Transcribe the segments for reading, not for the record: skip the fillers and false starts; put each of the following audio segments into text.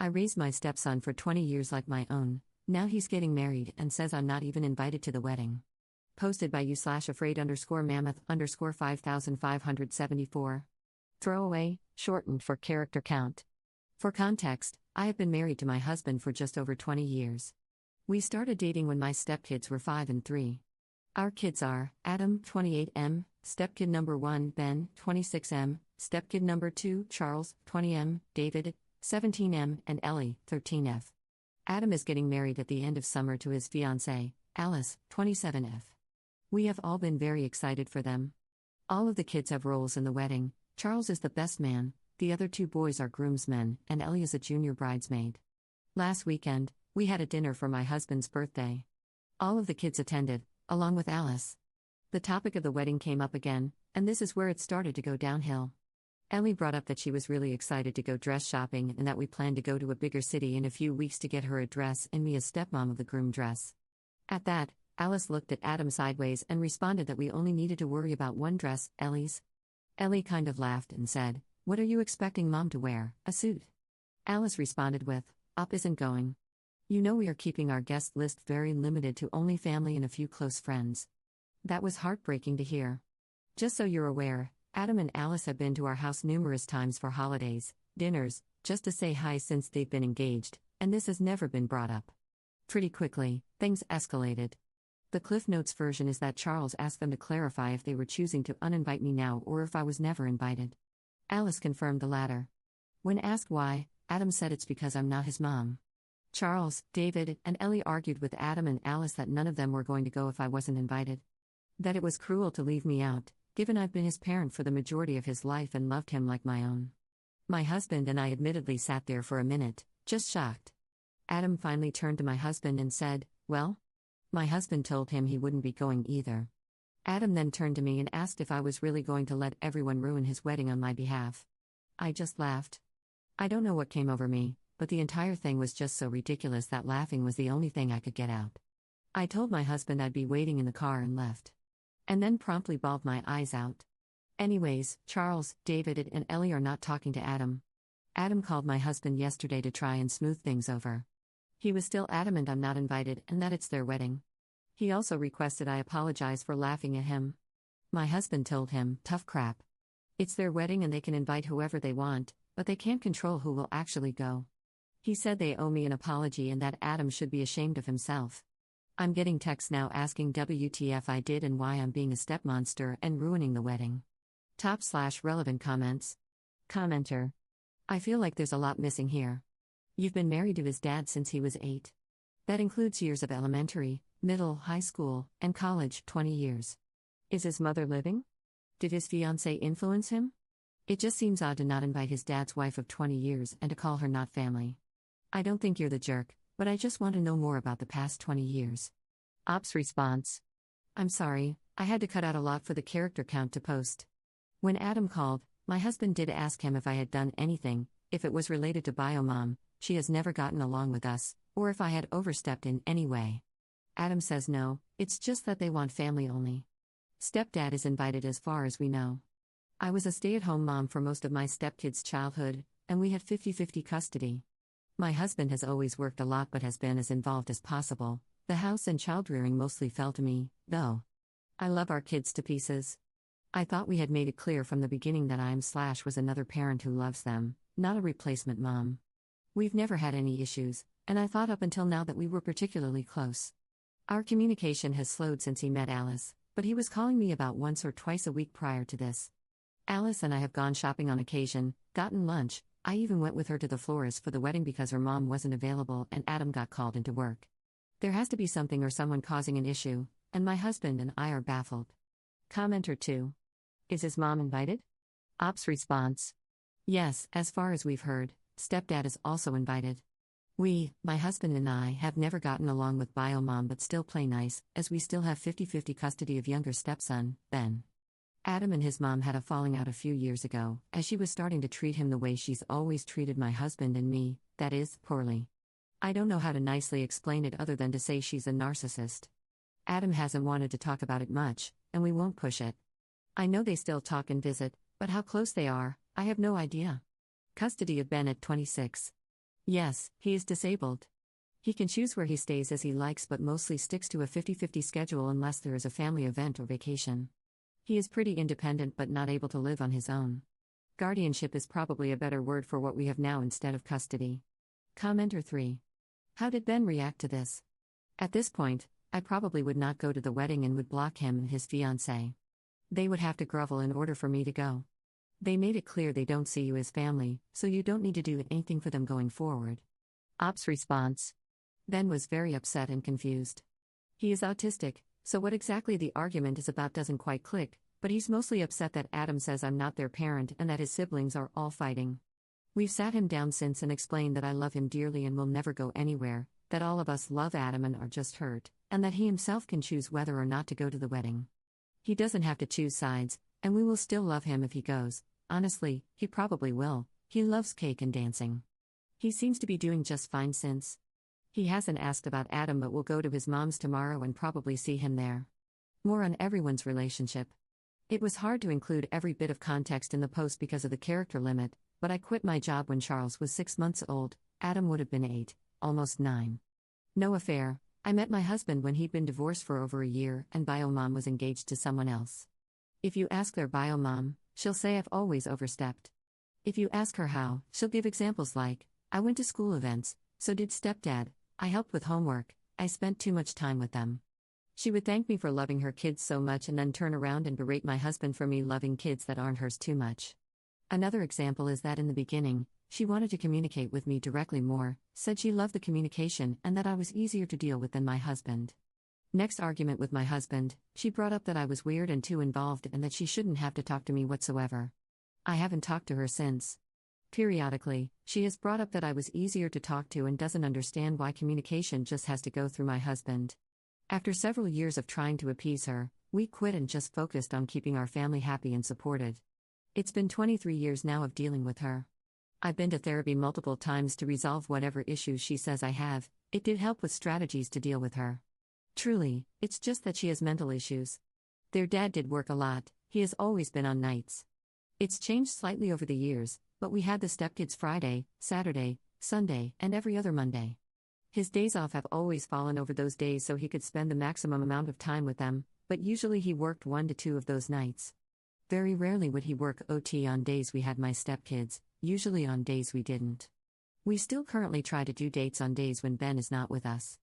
I raised my stepson for 20 years like my own. Now he's getting married and says I'm not even invited to the wedding. Posted by you/afraid_mammoth_5574. Throwaway, shortened for character count. For context, I have been married to my husband for just over 20 years. We started dating when my stepkids were 5 and 3. Our kids are Adam, 28M, stepkid number 1, Ben, 26M, stepkid number 2, Charles, 20M, David, 17M, and Ellie, 13F. Adam is getting married at the end of summer to his fiancée, Alice, 27F. We have all been very excited for them. All of the kids have roles in the wedding. Charles is the best man, the other 2 boys are groomsmen, and Ellie is a junior bridesmaid. Last weekend, we had a dinner for my husband's birthday. All of the kids attended, along with Alice. The topic of the wedding came up again, and this is where it started to go downhill. Ellie brought up that she was really excited to go dress shopping and that we planned to go to a bigger city in a few weeks to get her a dress and me a stepmom of the groom dress. At that, Alice looked at Adam sideways and responded that we only needed to worry about one dress, Ellie's. Ellie kind of laughed and said, "What are you expecting Mom to wear, a suit?" Alice responded with, "Up isn't going. You know we are keeping our guest list very limited to only family and a few close friends." That was heartbreaking to hear. Just so you're aware, Adam and Alice have been to our house numerous times for holidays, dinners, just to say hi since they've been engaged, and this has never been brought up. Pretty quickly, things escalated. The Cliff Notes version is that Charles asked them to clarify if they were choosing to uninvite me now or if I was never invited. Alice confirmed the latter. When asked why, Adam said it's because I'm not his mom. Charles, David, and Ellie argued with Adam and Alice that none of them were going to go if I wasn't invited. That it was cruel to leave me out, given I've been his parent for the majority of his life and loved him like my own. My husband and I admittedly sat there for a minute, just shocked. Adam finally turned to my husband and said, "Well?" My husband told him he wouldn't be going either. Adam then turned to me and asked if I was really going to let everyone ruin his wedding on my behalf. I just laughed. I don't know what came over me, but the entire thing was just so ridiculous that laughing was the only thing I could get out. I told my husband I'd be waiting in the car and left. And then promptly bawled my eyes out. Anyways, Charles, David, and Ellie are not talking to Adam. Adam called my husband yesterday to try and smooth things over. He was still adamant I'm not invited and that it's their wedding. He also requested I apologize for laughing at him. My husband told him, "Tough crap. It's their wedding and they can invite whoever they want, but they can't control who will actually go." He said they owe me an apology and that Adam should be ashamed of himself. I'm getting texts now asking WTF I did and why I'm being a stepmonster and ruining the wedding. Top/relevant comments. Commenter. I feel like there's a lot missing here. You've been married to his dad since he was 8. That includes years of elementary, middle, high school, and college, 20 years. Is his mother living? Did his fiancée influence him? It just seems odd to not invite his dad's wife of 20 years and to call her not family. I don't think you're the jerk, but I just want to know more about the past 20 years. Ops response. I'm sorry, I had to cut out a lot for the character count to post. When Adam called, my husband did ask him if I had done anything, if it was related to Biomom, she has never gotten along with us, or if I had overstepped in any way. Adam says no, it's just that they want family only. Stepdad is invited as far as we know. I was a stay-at-home mom for most of my stepkids' childhood, and we had 50-50 custody. My husband has always worked a lot but has been as involved as possible. The house and child-rearing mostly fell to me, though. I love our kids to pieces. I thought we had made it clear from the beginning that was another parent who loves them, not a replacement mom. We've never had any issues, and I thought up until now that we were particularly close. Our communication has slowed since he met Alice, but he was calling me about once or twice a week prior to this. Alice and I have gone shopping on occasion, gotten lunch. I even went with her to the florist for the wedding because her mom wasn't available and Adam got called into work. There has to be something or someone causing an issue, and my husband and I are baffled. Commenter 2. Is his mom invited? Ops response. Yes, as far as we've heard, stepdad is also invited. We, my husband and I, have never gotten along with Biomom but still play nice, as we still have 50-50 custody of younger stepson, Ben. Adam and his mom had a falling out a few years ago, as she was starting to treat him the way she's always treated my husband and me, that is, poorly. I don't know how to nicely explain it other than to say she's a narcissist. Adam hasn't wanted to talk about it much, and we won't push it. I know they still talk and visit, but how close they are, I have no idea. Custody of Ben at 26. Yes, he is disabled. He can choose where he stays as he likes but mostly sticks to a 50-50 schedule unless there is a family event or vacation. He is pretty independent but not able to live on his own. Guardianship is probably a better word for what we have now instead of custody. Commenter 3. How did Ben react to this? At this point, I probably would not go to the wedding and would block him and his fiancée. They would have to grovel in order for me to go. They made it clear they don't see you as family, so you don't need to do anything for them going forward. Ops response. Ben was very upset and confused. He is autistic, so what exactly the argument is about doesn't quite click, but he's mostly upset that Adam says I'm not their parent and that his siblings are all fighting. We've sat him down since and explained that I love him dearly and will never go anywhere, that all of us love Adam and are just hurt, and that he himself can choose whether or not to go to the wedding. He doesn't have to choose sides, and we will still love him if he goes. Honestly, he probably will. He loves cake and dancing. He seems to be doing just fine since. He hasn't asked about Adam but will go to his mom's tomorrow and probably see him there. More on everyone's relationship. It was hard to include every bit of context in the post because of the character limit, but I quit my job when Charles was 6 months old, Adam would have been 8, almost 9. No affair. I met my husband when he'd been divorced for over a year and bio mom was engaged to someone else. If you ask their bio mom, she'll say I've always overstepped. If you ask her how, she'll give examples like, I went to school events, so did stepdad, I helped with homework, I spent too much time with them. She would thank me for loving her kids so much and then turn around and berate my husband for me loving kids that aren't hers too much. Another example is that in the beginning, she wanted to communicate with me directly more, said she loved the communication and that I was easier to deal with than my husband. Next argument with my husband, she brought up that I was weird and too involved and that she shouldn't have to talk to me whatsoever. I haven't talked to her since. Periodically, she has brought up that I was easier to talk to and doesn't understand why communication just has to go through my husband. After several years of trying to appease her, we quit and just focused on keeping our family happy and supported. It's been 23 years now of dealing with her. I've been to therapy multiple times to resolve whatever issues she says I have. It did help with strategies to deal with her. Truly, it's just that she has mental issues. Their dad did work a lot, he has always been on nights. It's changed slightly over the years, but we had the stepkids Friday, Saturday, Sunday, and every other Monday. His days off have always fallen over those days so he could spend the maximum amount of time with them, but usually he worked 1 to 2 of those nights. Very rarely would he work OT on days we had my stepkids, usually on days we didn't. We still currently try to do dates on days when Ben is not with us.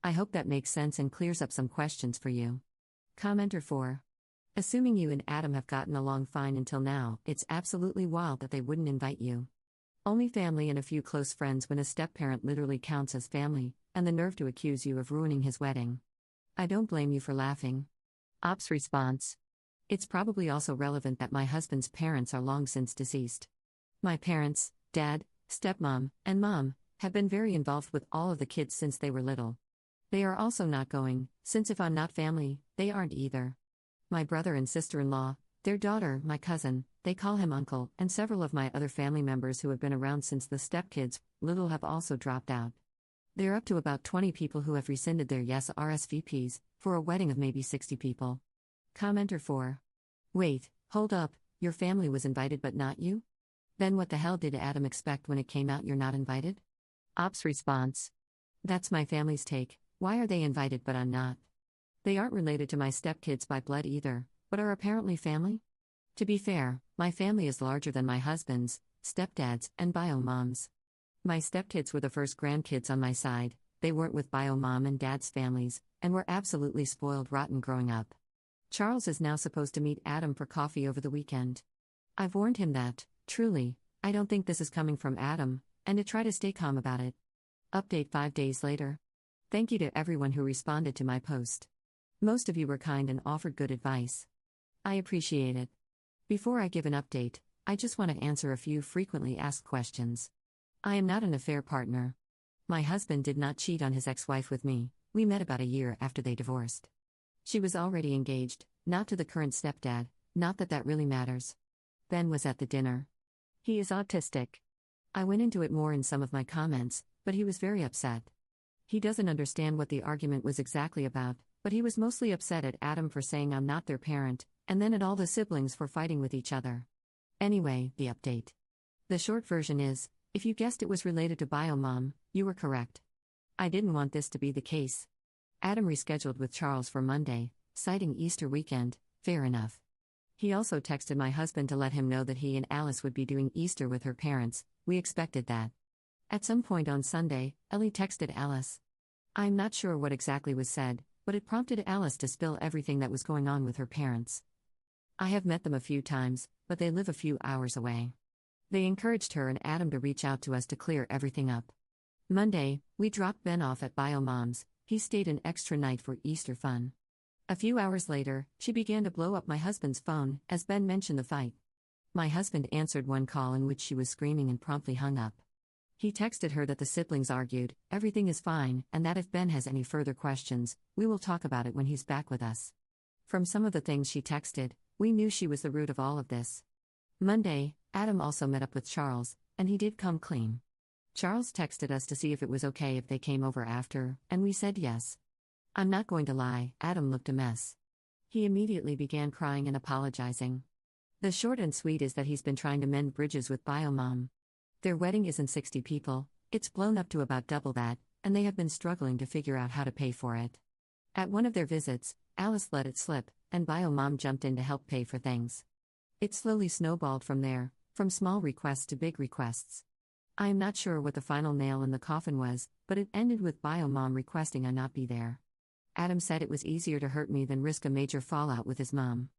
I hope that makes sense and clears up some questions for you. Commenter 4. Assuming you and Adam have gotten along fine until now, it's absolutely wild that they wouldn't invite you. Only family and a few close friends when a step-parent literally counts as family, and the nerve to accuse you of ruining his wedding. I don't blame you for laughing. Ops response. It's probably also relevant that my husband's parents are long since deceased. My parents, dad, stepmom, and mom, have been very involved with all of the kids since they were little. They are also not going, since if I'm not family, they aren't either. My brother and sister-in-law, their daughter, my cousin, they call him uncle, and several of my other family members who have been around since the stepkids, little have also dropped out. They're up to about 20 people who have rescinded their yes RSVPs, for a wedding of maybe 60 people. Commenter 4. Wait, hold up, your family was invited but not you? Then what the hell did Adam expect when it came out you're not invited? Ops response. That's my family's take, why are they invited but I'm not? They aren't related to my stepkids by blood either, but are apparently family? To be fair, my family is larger than my husband's, stepdad's, and bio mom's. My stepkids were the first grandkids on my side, they weren't with bio mom and dad's families, and were absolutely spoiled rotten growing up. Charles is now supposed to meet Adam for coffee over the weekend. I've warned him that, truly, I don't think this is coming from Adam, and to try to stay calm about it. Update 5 days later. Thank you to everyone who responded to my post. Most of you were kind and offered good advice. I appreciate it. Before I give an update, I just want to answer a few frequently asked questions. I am not an affair partner. My husband did not cheat on his ex-wife with me, we met about a year after they divorced. She was already engaged, not to the current stepdad, not that that really matters. Ben was at the dinner. He is autistic. I went into it more in some of my comments, but he was very upset. He doesn't understand what the argument was exactly about, but he was mostly upset at Adam for saying I'm not their parent, and then at all the siblings for fighting with each other. Anyway, the update. The short version is, If you guessed it was related to Biomom, you were correct. I didn't want this to be the case. Adam rescheduled with Charles for Monday, citing Easter weekend. Fair enough. He also texted my husband to let him know that he and Alice would be doing Easter with her parents. We expected that. At some point on Sunday, Ellie texted Alice. I'm not sure what exactly was said, but it prompted Alice to spill everything that was going on with her parents. I have met them a few times, but they live a few hours away. They encouraged her and Adam to reach out to us to clear everything up. Monday, we dropped Ben off at Biomom's. He stayed an extra night for Easter fun. A few hours later, she began to blow up my husband's phone, as Ben mentioned the fight. My husband answered one call in which she was screaming and promptly hung up. He texted her that the siblings argued, everything is fine, and that if Ben has any further questions, we will talk about it when he's back with us. From some of the things she texted, we knew she was the root of all of this. Monday, Adam also met up with Charles, and he did come clean. Charles texted us to see if it was okay if they came over after, and we said yes. I'm not going to lie, Adam looked a mess. He immediately began crying and apologizing. The short and sweet is that he's been trying to mend bridges with Biomom. Their wedding isn't 60 people, it's blown up to about double that, and they have been struggling to figure out how to pay for it. At one of their visits, Alice let it slip, and Biomom jumped in to help pay for things. It slowly snowballed from there, from small requests to big requests. I am not sure what the final nail in the coffin was, but it ended with Biomom requesting I not be there. Adam said it was easier to hurt me than risk a major fallout with his mom.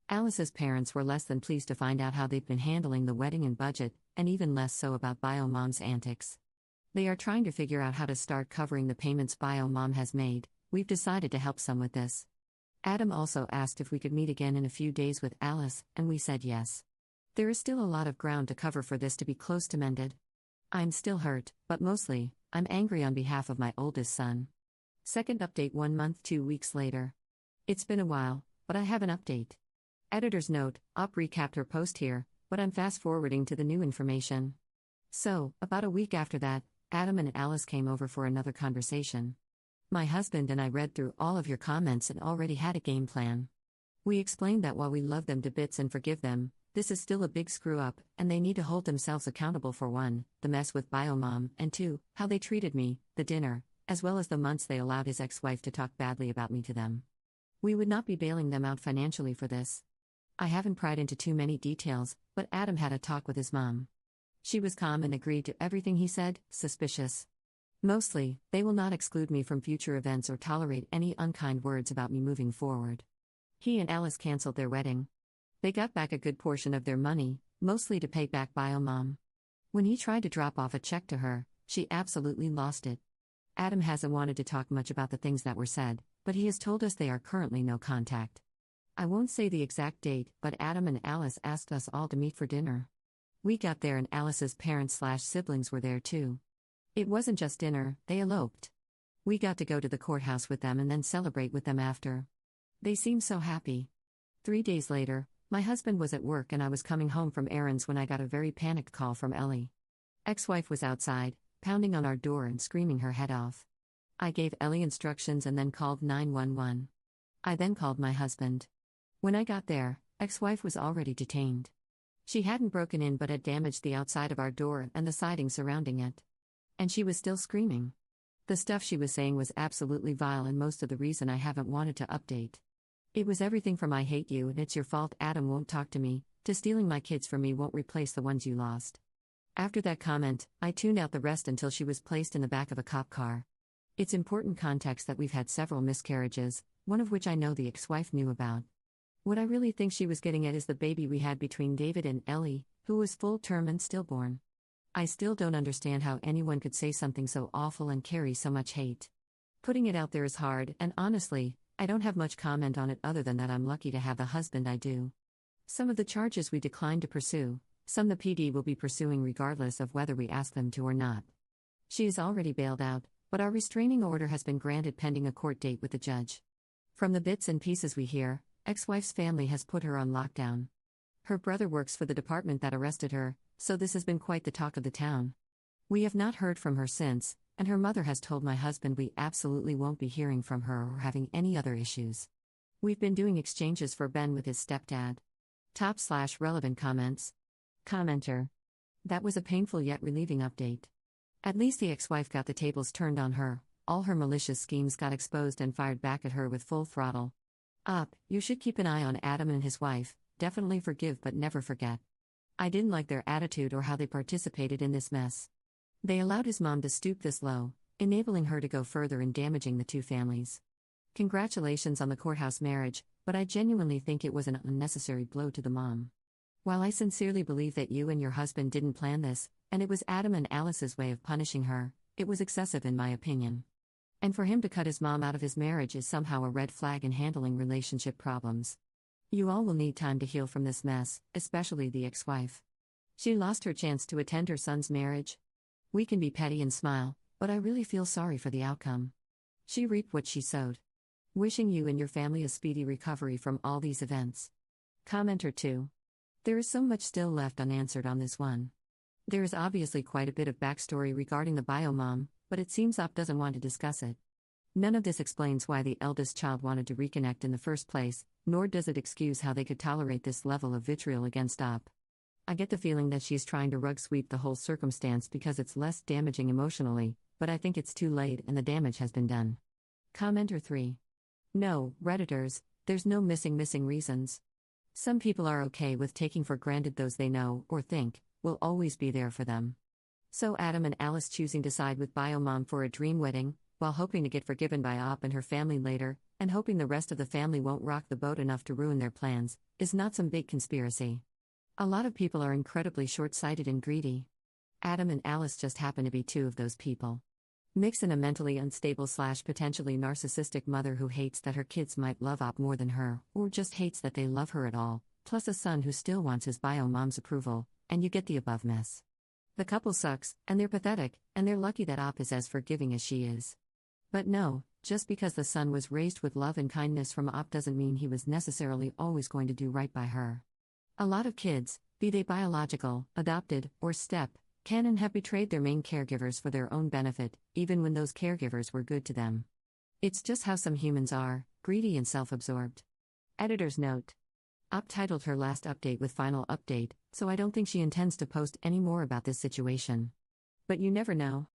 Alice's parents were less than pleased to find out how they've been handling the wedding and budget, and even less so about Biomom's antics. They are trying to figure out how to start covering the payments Biomom has made. We've decided to help some with this. Adam also asked if we could meet again in a few days with Alice, and we said yes. There is still a lot of ground to cover for this to be close to mended. I'm still hurt, but mostly, I'm angry on behalf of my oldest son. Second update 1 month 2 weeks later. It's been a while, but I have an update. Editor's note, Op recapped her post here, but I'm fast forwarding to the new information. So, about a week after that, Adam and Alice came over for another conversation. My husband and I read through all of your comments and already had a game plan. We explained that while we love them to bits and forgive them, this is still a big screw up, and they need to hold themselves accountable for 1, the mess with Biomom, and 2, how they treated me, the dinner, as well as the months they allowed his ex-wife to talk badly about me to them. We would not be bailing them out financially for this. I haven't pried into too many details, but Adam had a talk with his mom. She was calm and agreed to everything he said, suspicious. Mostly, they will not exclude me from future events or tolerate any unkind words about me moving forward. He and Alice canceled their wedding. They got back a good portion of their money, mostly to pay back Biomom. When he tried to drop off a check to her, she absolutely lost it. Adam hasn't wanted to talk much about the things that were said, but he has told us they are currently no contact. I won't say the exact date, but Adam and Alice asked us all to meet for dinner. We got there and Alice's parents/siblings were there too. It wasn't just dinner, they eloped. We got to go to the courthouse with them and then celebrate with them after. They seemed so happy. 3 days later, my husband was at work and I was coming home from errands when I got a very panicked call from Ellie. Ex-wife was outside, pounding on our door and screaming her head off. I gave Ellie instructions and then called 911. I then called my husband. When I got there, ex-wife was already detained. She hadn't broken in but had damaged the outside of our door and the siding surrounding it. And she was still screaming. The stuff she was saying was absolutely vile and most of the reason I haven't wanted to update. It was everything from I hate you and it's your fault Adam won't talk to me, to stealing my kids from me won't replace the ones you lost. After that comment, I tuned out the rest until she was placed in the back of a cop car. It's important context that we've had several miscarriages, one of which I know the ex-wife knew about. What I really think she was getting at is the baby we had between David and Ellie, who was full term and stillborn. I still don't understand how anyone could say something so awful and carry so much hate. Putting it out there is hard, and honestly, I don't have much comment on it other than that I'm lucky to have the husband I do. Some of the charges we declined to pursue, some the PD will be pursuing regardless of whether we ask them to or not. She is already bailed out, but our restraining order has been granted pending a court date with the judge. From the bits and pieces we hear, ex-wife's family has put her on lockdown. Her brother works for the department that arrested her, so this has been quite the talk of the town. We have not heard from her since, and her mother has told my husband we absolutely won't be hearing from her or having any other issues. We've been doing exchanges for Ben with his stepdad. Top/relevant comments. Commenter. That was a painful yet relieving update. At least the ex-wife got the tables turned on her, all her malicious schemes got exposed and fired back at her with full throttle. You should keep an eye on Adam and his wife, definitely forgive but never forget. I didn't like their attitude or how they participated in this mess. They allowed his mom to stoop this low, enabling her to go further in damaging the two families. Congratulations on the courthouse marriage, but I genuinely think it was an unnecessary blow to the mom. While I sincerely believe that you and your husband didn't plan this, and it was Adam and Alice's way of punishing her, it was excessive in my opinion. And for him to cut his mom out of his marriage is somehow a red flag in handling relationship problems. You all will need time to heal from this mess, especially the ex-wife. She lost her chance to attend her son's marriage. We can be petty and smile, but I really feel sorry for the outcome. She reaped what she sowed. Wishing you and your family a speedy recovery from all these events. Commenter 2. There is so much still left unanswered on this one. There is obviously quite a bit of backstory regarding the bio-mom, but it seems Op doesn't want to discuss it. None of this explains why the eldest child wanted to reconnect in the first place, nor does it excuse how they could tolerate this level of vitriol against Op. I get the feeling that she's trying to rug sweep the whole circumstance because it's less damaging emotionally, but I think it's too late and the damage has been done. Commenter 3. No, Redditors, there's no missing reasons. Some people are okay with taking for granted those they know, or think, will always be there for them. So Adam and Alice choosing to side with bio-mom for a dream wedding, while hoping to get forgiven by Op and her family later, and hoping the rest of the family won't rock the boat enough to ruin their plans, is not some big conspiracy. A lot of people are incredibly short-sighted and greedy. Adam and Alice just happen to be two of those people. Mix in a mentally unstable / potentially narcissistic mother who hates that her kids might love Op more than her, or just hates that they love her at all, plus a son who still wants his bio-mom's approval, and you get the above mess. The couple sucks, and they're pathetic, and they're lucky that Op is as forgiving as she is. But no, just because the son was raised with love and kindness from Op doesn't mean he was necessarily always going to do right by her. A lot of kids, be they biological, adopted, or step, can and have betrayed their main caregivers for their own benefit, even when those caregivers were good to them. It's just how some humans are, greedy and self-absorbed. Editor's note. Op titled her last update with final update, so I don't think she intends to post any more about this situation. But you never know.